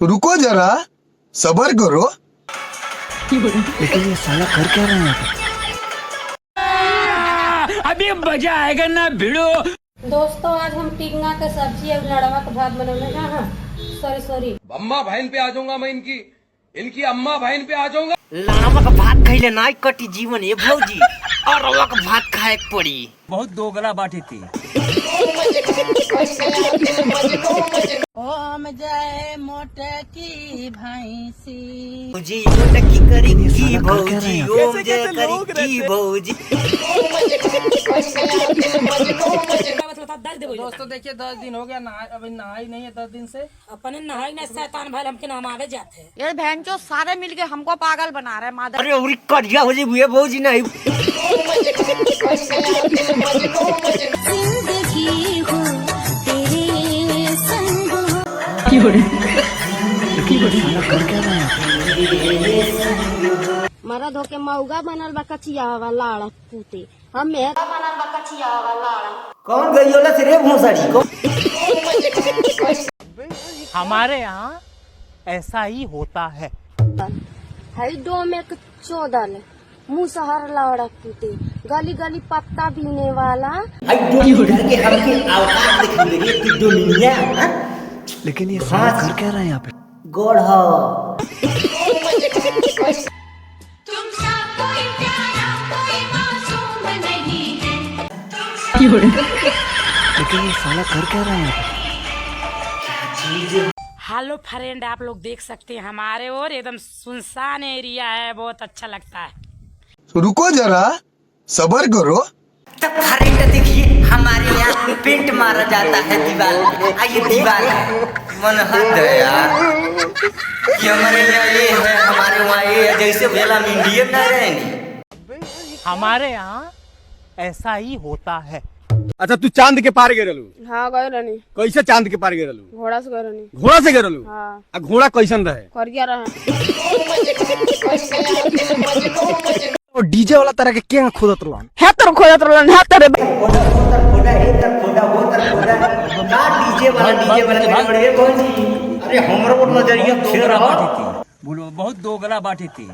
रुको जरा, सबर करो। लेकिन ये साला कर क्या रहे हैं? अभी मजा आएगा ना भिड़ो। दोस्तों आज हम टिंगा के सब्जी और लड़वा का भात बनाने जा। हाँ सॉरी अम्मा बहन पे आ जाऊंगा मैं, इनकी अम्मा बहन पे आ जाऊंगा। लावा का भात खाइले नाई कटी जीवन ये भौजी और रवा का भात खाए पड़ी। बहुत दोगला बाटी थी। ओम जय मोटे की भैंसी भौजी मोटकी करी की भौजी, ओम जय करी की भौजी। दोस्तों देखिए 10 दिन हो गया अभी नहाई नहीं है 10 दिन से। अपने नहाई ना शैतान भाई हमके नहमावे जाते हैं। ये बहन जो सारे मिलके हमको पागल बना रहे हैं मादर। अरे उरी करिया हो जी भैया भौजी नहीं। कर क्या रहे हैं? मरद होके मऊगा बनल बा कचिया वाला लाड़ा पूते हमें बनल बा कचिया वाला लाड़ा। कौन गई होला से रे भोसड़ी को? हमारे यहाँ ऐसा ही होता है। हई दो में चोदल मुँह सहर लाड़ा पूते गली गली पत्ता बीने वाला। आई डोली करके हमके अवतार दिख रही है कि दुनिया। लेकिन ये साला कर क्या रहे हैं यहाँ पे? गॉड हो लेकिन ये साला कर क्या रहे हैं यहाँ पे? हेलो फ्रेंड, आप लोग देख सकते हैं हमारे और एकदम सुनसान एरिया है, बहुत अच्छा लगता है। रुको जरा, सबर करो। तब फ्रेंड देखिए हमारे यहाँ पेंट मारा जाता है दीवार में। ये दीवार है मन हद है यार कि हमारे यहाँ ये है, हमारे वहाँ ये है। जैसे वेला में इंडियन न रहेंगे। हमारे यहाँ ऐसा ही होता है। अच्छा तू चांद के पार गए रहलू? हाँ गए रहनी। कैसे चांद के पार गए रहलू? घोड़ा से गए रहनी। घोड़ा से गए रहलू? हाँ। आ घोड़ा कैसन रहे? करिया रहे। और डीजे वाला तरह के क्या खोदत रहन? है तो खोजत रहलन है तेरे डीजे वाला बड़े भौजी। अरे हमरो नजरिया फेर बोलो बहुत दोगला बाटी थी।